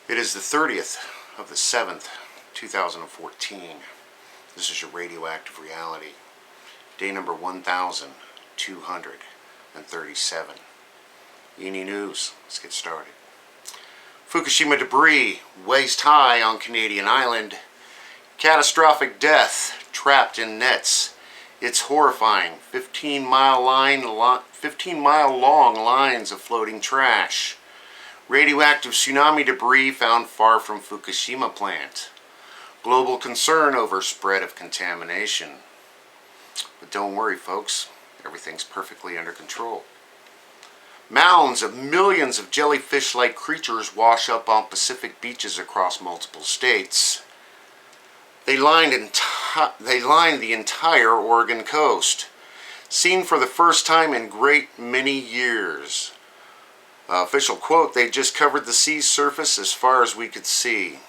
It is the 30th of the 7th, 2014. This is your Radioactive Reality. Day number 1237. Any news? Let's get started. Fukushima debris waist high on Canadian island. Catastrophic death trapped in nets. It's horrifying. 15-mile long lines of floating trash. Radioactive tsunami debris found far from Fukushima plant. Global concern over spread of contamination. But don't worry, folks. Everything's perfectly under control. Mounds of millions of jellyfish-like creatures wash up on Pacific beaches across multiple states. They line the entire Oregon coast. Seen for the first time in great many years. Official quote, they just covered the sea's surface as far as we could see.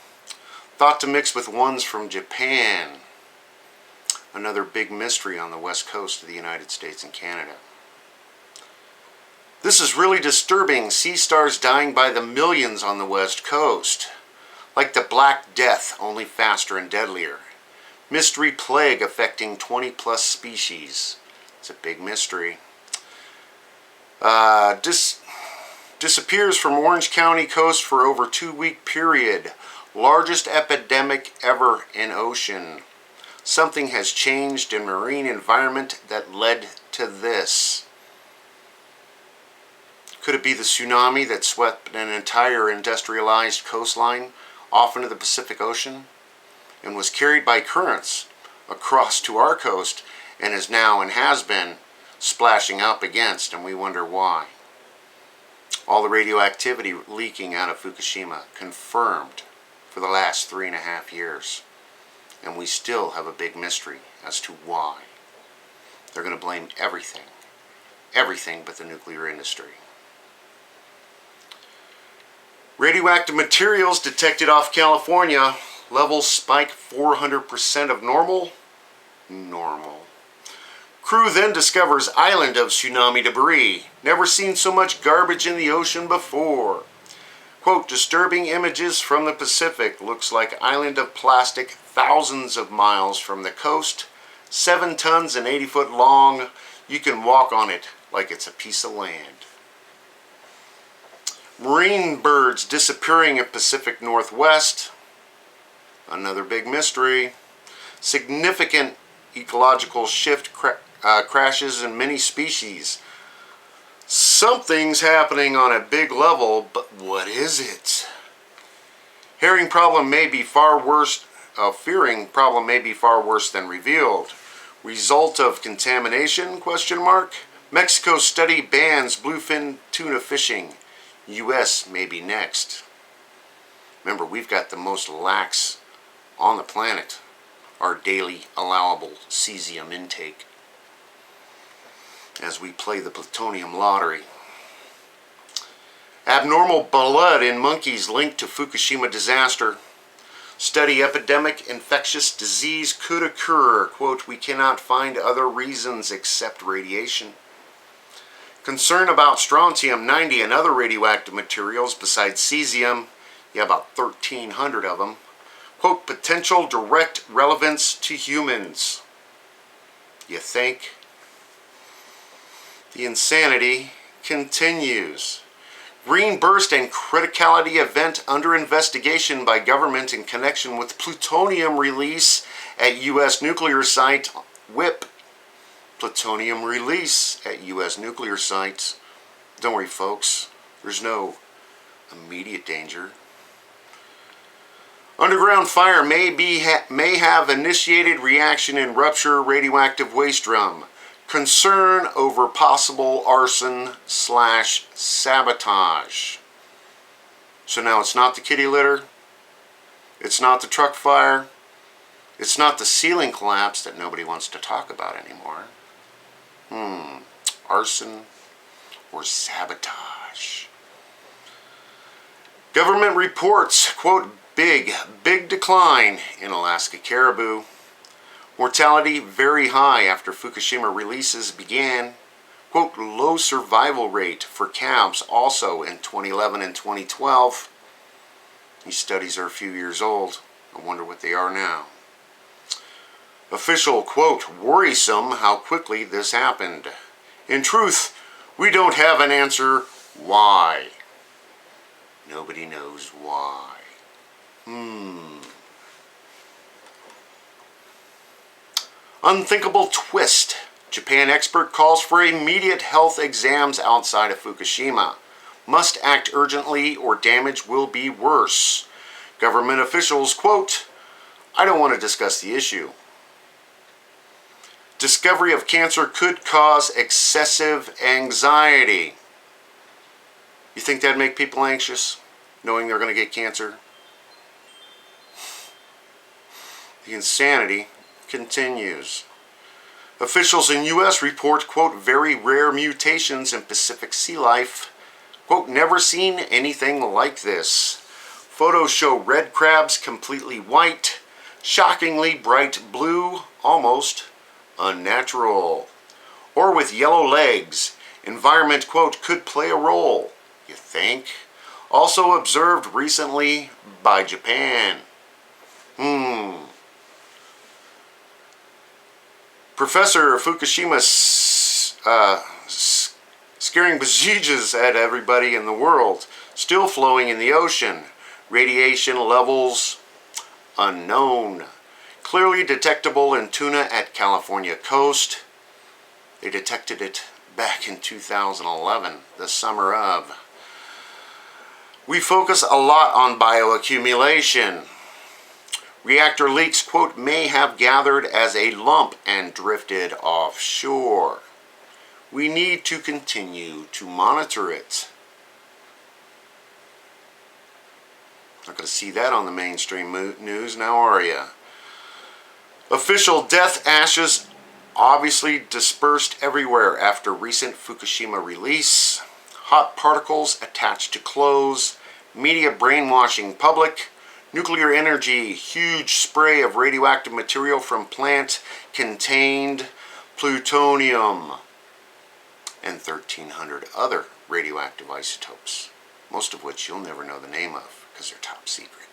Thought to mix with ones from Japan. Another big mystery on the west coast of the United States and Canada. This is really disturbing. Sea stars dying by the millions on the west coast. Like the Black Death, only faster and deadlier. Mystery plague affecting 20+ species. It's a big mystery. Disappears from Orange County coast for over 2-week period. Largest epidemic ever in ocean. Something has changed in marine environment that led to this. Could it be the tsunami that swept an entire industrialized coastline off into the Pacific Ocean and was carried by currents across to our coast and is now and has been splashing up against, and we wonder why? All the radioactivity leaking out of Fukushima confirmed for the last 3.5 years. And we still have a big mystery as to why. They're going to blame everything but the nuclear industry. Radioactive materials detected off California. Levels spike 400% of normal. Crew then discovers island of tsunami debris. Never seen so much garbage in the ocean before. Quote, disturbing images from the Pacific. Looks like island of plastic thousands of miles from the coast. 7 tons and 80 foot long. You can walk on it like it's a piece of land. Marine birds disappearing in Pacific Northwest. Another big mystery. Significant ecological shift crashes in many species. Something's happening on a big level, but what is it? Fearing problem may be far worse than revealed. Result of contamination? ? Mexico study bans bluefin tuna fishing. U.S. may be next. Remember, we've got the most lax on the planet. Our daily allowable cesium intake. As we play the plutonium lottery. Abnormal blood in monkeys linked to Fukushima disaster. Study epidemic infectious disease could occur. Quote, we cannot find other reasons except radiation. Concern about strontium-90 and other radioactive materials besides cesium. Yeah, about 1,300 of them. Quote, potential direct relevance to humans. You think? The insanity continues. Green burst and criticality event under investigation by government in connection with plutonium release at U.S. nuclear site. WIP. Plutonium release at U.S. nuclear sites. Don't worry, folks. There's no immediate danger. Underground fire may have initiated reaction in rupture radioactive waste drum. Concern over possible arson/sabotage. So now it's not the kitty litter. It's not the truck fire. It's not the ceiling collapse that nobody wants to talk about anymore. Arson or sabotage. Government reports, quote, big decline in Alaska caribou. Mortality very high after Fukushima releases began. Quote, low survival rate for calves also in 2011 and 2012. These studies are a few years old. I wonder what they are now. Official, quote, worrisome how quickly this happened. In truth, we don't have an answer why. Nobody knows why. Unthinkable twist. Japan expert calls for immediate health exams outside of Fukushima. Must act urgently or damage will be worse. Government officials, quote, I don't want to discuss the issue. Discovery of cancer could cause excessive anxiety. You think that'd make people anxious, knowing they're going to get cancer? The insanity continues. Officials in U.S. report, quote, very rare mutations in Pacific sea life. Quote, never seen anything like this. Photos show red crabs completely white, shockingly bright blue, almost unnatural. Or with yellow legs. Environment, quote, could play a role, you think? Also observed recently by Japan. Professor Fukushima scaring bejesus at everybody in the world. Still flowing in the ocean. Radiation levels unknown. Clearly detectable in tuna at California coast. They detected it back in 2011, the summer of. We focus a lot on bioaccumulation. Reactor leaks, quote, may have gathered as a lump and drifted offshore. We need to continue to monitor it. Not going to see that on the mainstream news now, are you? Official death ashes obviously dispersed everywhere after recent Fukushima release. Hot particles attached to clothes. Media brainwashing public. Nuclear energy, huge spray of radioactive material from plant contained plutonium and 1,300 other radioactive isotopes, most of which you'll never know the name of because they're top secret.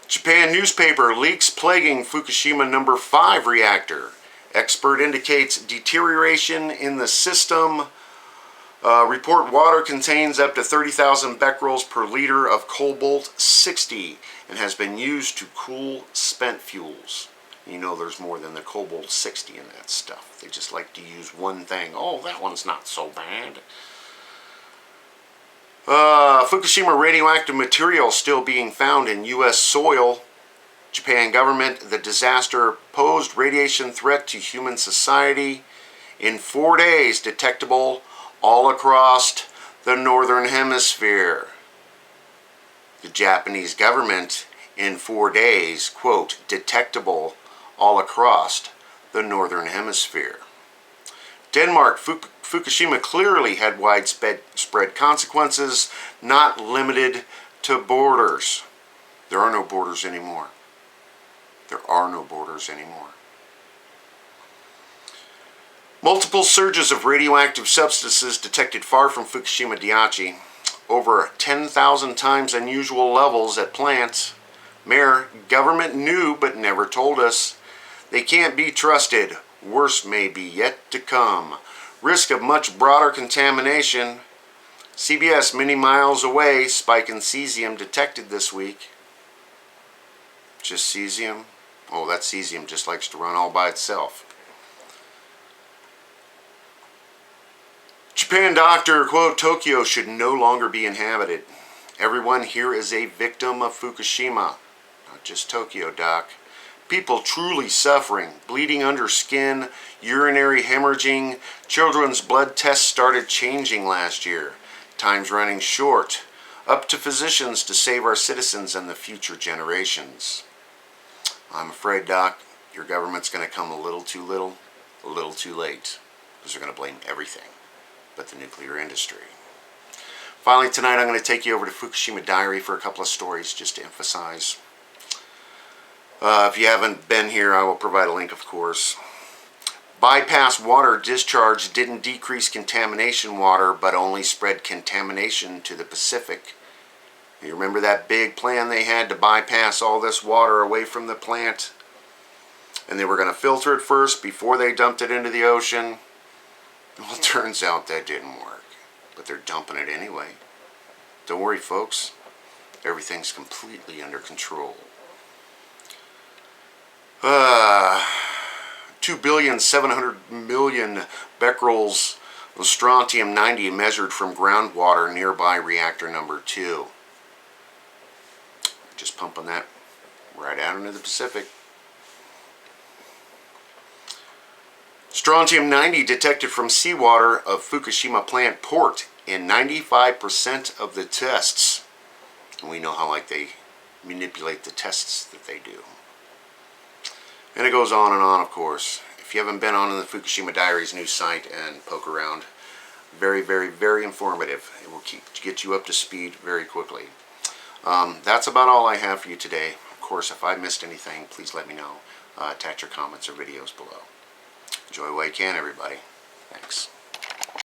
Japan newspaper leaks plaguing Fukushima number 5 reactor. Expert indicates deterioration in the system. Report water contains up to 30,000 becquerels per liter of cobalt-60 and has been used to cool spent fuels. You know there's more than the cobalt-60 in that stuff. They just like to use one thing. Oh, that one's not so bad. Fukushima radioactive material still being found in U.S. soil. Japan government, the disaster posed radiation threat to human society. In 4 days, detectable all across the northern hemisphere. The Japanese government, in 4 days, quote, detectable all across the northern hemisphere. Denmark, Fukushima clearly had widespread consequences, not limited to borders. There are no borders anymore. There are no borders anymore. Multiple surges of radioactive substances detected far from Fukushima Daiichi. Over 10,000 times unusual levels at plants. Mayor, government knew but never told us. They can't be trusted. Worse may be yet to come. Risk of much broader contamination. CBS, many miles away, spike in cesium detected this week. Just cesium? Oh, that cesium just likes to run all by itself. Japan doctor, quote, Tokyo should no longer be inhabited. Everyone here is a victim of Fukushima. Not just Tokyo, doc. People truly suffering, bleeding under skin, urinary hemorrhaging. Children's blood tests started changing last year. Time's running short. Up to physicians to save our citizens and the future generations. I'm afraid, doc, your government's going to come a little too late. Because they're going to blame everything but the nuclear industry. Finally, tonight I'm going to take you over to Fukushima Diary for a couple of stories just to emphasize. If you haven't been here, I will provide a link, of course. Bypass water discharge didn't decrease contamination water, but only spread contamination to the Pacific You remember that big plan they had to bypass all this water away from the plant? And they were going to filter it first before they dumped it into the ocean. Well, it turns out that didn't work. But they're dumping it anyway. Don't worry, folks. Everything's completely under control. 2,700,000,000 becquerels of strontium-90 measured from groundwater nearby reactor number 2. Just pumping that right out into the Pacific. Strontium-90 detected from seawater of Fukushima plant port in 95% of the tests. And we know how they manipulate the tests that they do. And it goes on and on, of course. If you haven't been on the Fukushima Diaries news site and poke around, very, very, very informative. It will get you up to speed very quickly. That's about all I have for you today. Of course, if I missed anything, please let me know. Attach your comments or videos below. Enjoy while you can, everybody. Thanks.